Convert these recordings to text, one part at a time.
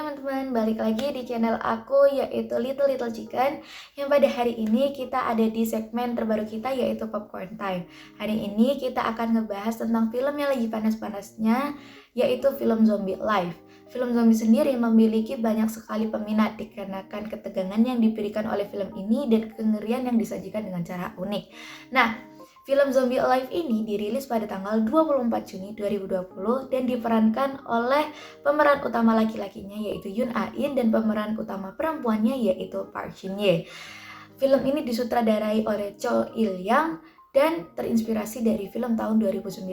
teman-teman, balik lagi di channel aku yaitu Little Little Chicken. Yang pada hari ini kita ada di segmen terbaru kita yaitu Popcorn Time. Hari ini kita akan ngebahas tentang film yang lagi panas-panasnya yaitu film Zombie Life. Film zombie sendiri memiliki banyak sekali peminat dikarenakan ketegangan yang diberikan oleh film ini dan kengerian yang disajikan dengan cara unik. Nah, film Zombie Alive ini dirilis pada tanggal 24 Juni 2020 dan diperankan oleh pemeran utama laki-lakinya yaitu Yoon Ah-in dan pemeran utama perempuannya yaitu Park Shin-ye. Film ini disutradarai oleh Cho Il-yang dan terinspirasi dari film tahun 2019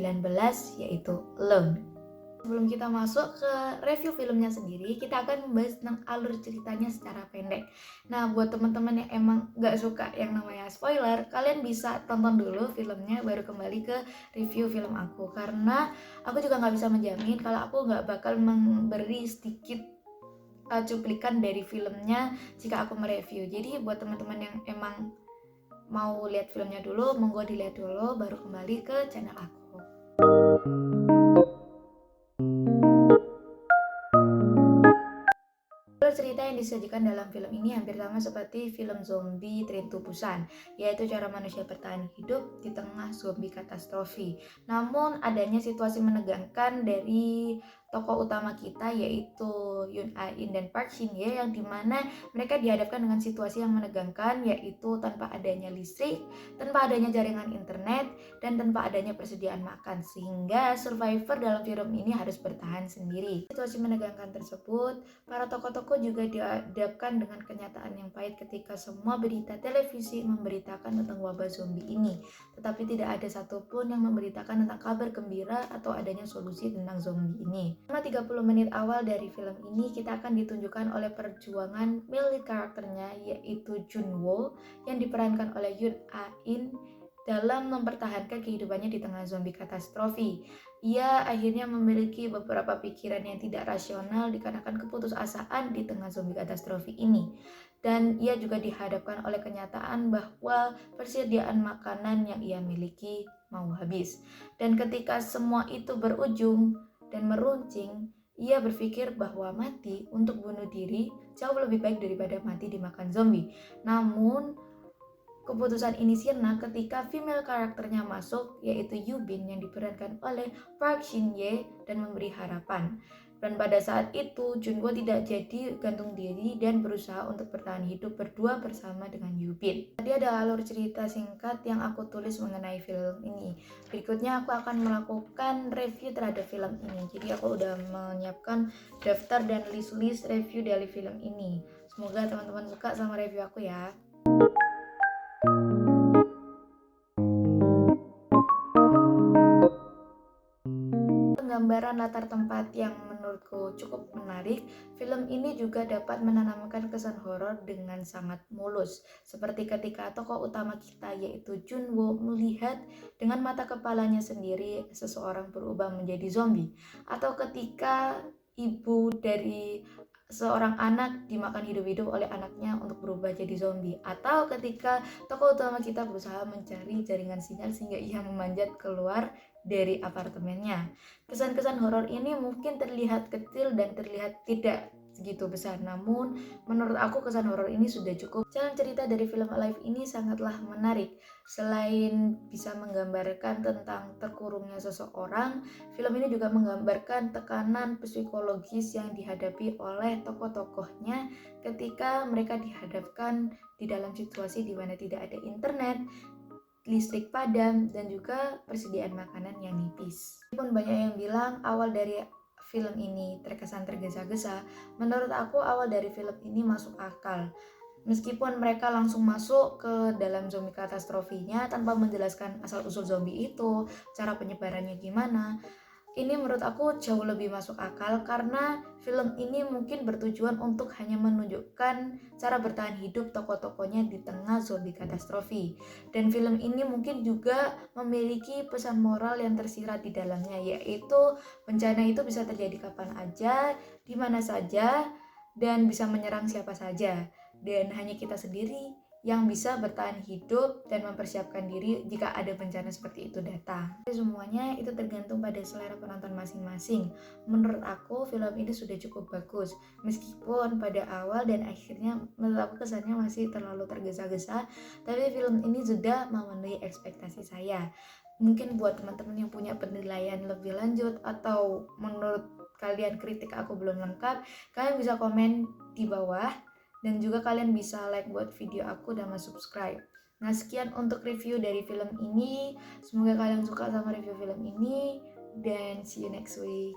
yaitu Alone. Sebelum kita masuk ke review filmnya sendiri, kita akan membahas tentang alur ceritanya secara pendek. Nah, buat teman-teman yang emang gak suka yang namanya spoiler, kalian bisa tonton dulu filmnya baru kembali ke review film aku. Karena aku juga gak bisa menjamin kalau aku gak bakal memberi sedikit cuplikan dari filmnya jika aku mereview. Jadi buat teman-teman yang emang mau lihat filmnya dulu, monggo dilihat dulu baru kembali ke channel aku. Cerita yang disajikan dalam film ini hampir sama seperti film zombie Train to Busan, yaitu cara manusia bertahan hidup di tengah zombie katastrofi. Namun adanya situasi menegangkan dari tokoh utama kita yaitu Yoon Ah-in dan Park Shin-ye yang dimana mereka dihadapkan dengan situasi yang menegangkan yaitu tanpa adanya listrik, tanpa adanya jaringan internet, dan tanpa adanya persediaan makan sehingga survivor dalam film ini harus bertahan sendiri. Situasi menegangkan tersebut, para tokoh-tokoh juga dihadapkan dengan kenyataan yang pahit ketika semua berita televisi memberitakan tentang wabah zombie ini, tetapi tidak ada satupun yang memberitakan tentang kabar gembira atau adanya solusi tentang zombie ini. Selama 30 menit awal dari film ini, kita akan ditunjukkan oleh perjuangan milik karakternya yaitu Junwo yang diperankan oleh Yoon Ah-in dalam mempertahankan kehidupannya di tengah zombie katastrofi. Ia akhirnya memiliki beberapa pikiran yang tidak rasional dikarenakan keputusasaan di tengah zombie katastrofi ini. Dan ia juga dihadapkan oleh kenyataan bahwa persediaan makanan yang ia miliki mau habis. Dan ketika semua itu berujung dan meruncing, ia berpikir bahwa mati untuk bunuh diri jauh lebih baik daripada mati dimakan zombie. Namun keputusan ini sirna ketika female karakternya masuk yaitu Yubin yang diperankan oleh Park Shin-ye dan memberi harapan. Dan pada saat itu Junwo tidak jadi gantung diri dan berusaha untuk bertahan hidup berdua bersama dengan Yubin. Tadi ada alur cerita singkat yang aku tulis mengenai film ini. Berikutnya aku akan melakukan review terhadap film ini. Jadi aku udah menyiapkan daftar dan list review dari film ini. Semoga teman-teman suka sama review aku ya. Gambaran latar tempat yang menurutku cukup menarik, film ini juga dapat menanamkan kesan horor dengan sangat mulus. Seperti ketika tokoh utama kita yaitu Junwo melihat dengan mata kepalanya sendiri seseorang berubah menjadi zombie. Atau ketika ibu dari seorang anak dimakan hidup-hidup oleh anaknya untuk berubah jadi zombie. Atau ketika tokoh utama kita berusaha mencari jaringan sinyal sehingga ia memanjat keluar dari apartemennya. Kesan-kesan horor ini mungkin terlihat kecil dan terlihat tidak segitu besar, namun menurut aku kesan horor ini sudah cukup. Jalan cerita dari film Alive ini sangatlah menarik. Selain bisa menggambarkan tentang terkurungnya seseorang, film ini juga menggambarkan tekanan psikologis yang dihadapi oleh tokoh-tokohnya ketika mereka dihadapkan di dalam situasi di mana tidak ada internet, listrik padam, dan juga persediaan makanan yang nipis. Meskipun banyak yang bilang awal dari film ini terkesan tergesa-gesa, menurut aku awal dari film ini masuk akal. Meskipun mereka langsung masuk ke dalam zombie katastrofinya tanpa menjelaskan asal-usul zombie itu, cara penyebarannya gimana, ini menurut aku jauh lebih masuk akal karena film ini mungkin bertujuan untuk hanya menunjukkan cara bertahan hidup tokoh-tokohnya di tengah zombie katastrofi. Dan film ini mungkin juga memiliki pesan moral yang tersirat di dalamnya, yaitu bencana itu bisa terjadi kapan aja, di mana saja, dan bisa menyerang siapa saja. Dan hanya kita sendiri yang bisa bertahan hidup dan mempersiapkan diri jika ada bencana seperti itu datang. Semuanya itu tergantung pada selera penonton masing-masing. Menurut aku film ini sudah cukup bagus, meskipun pada awal dan akhirnya menurut aku kesannya masih terlalu tergesa-gesa, tapi film ini sudah memenuhi ekspektasi saya. Mungkin buat teman-teman yang punya penilaian lebih lanjut atau menurut kalian kritik aku belum lengkap, kalian bisa komen di bawah dan juga kalian bisa like buat video aku dan subscribe. Nah, sekian untuk review dari film ini. Semoga kalian suka sama review film ini dan see you next week.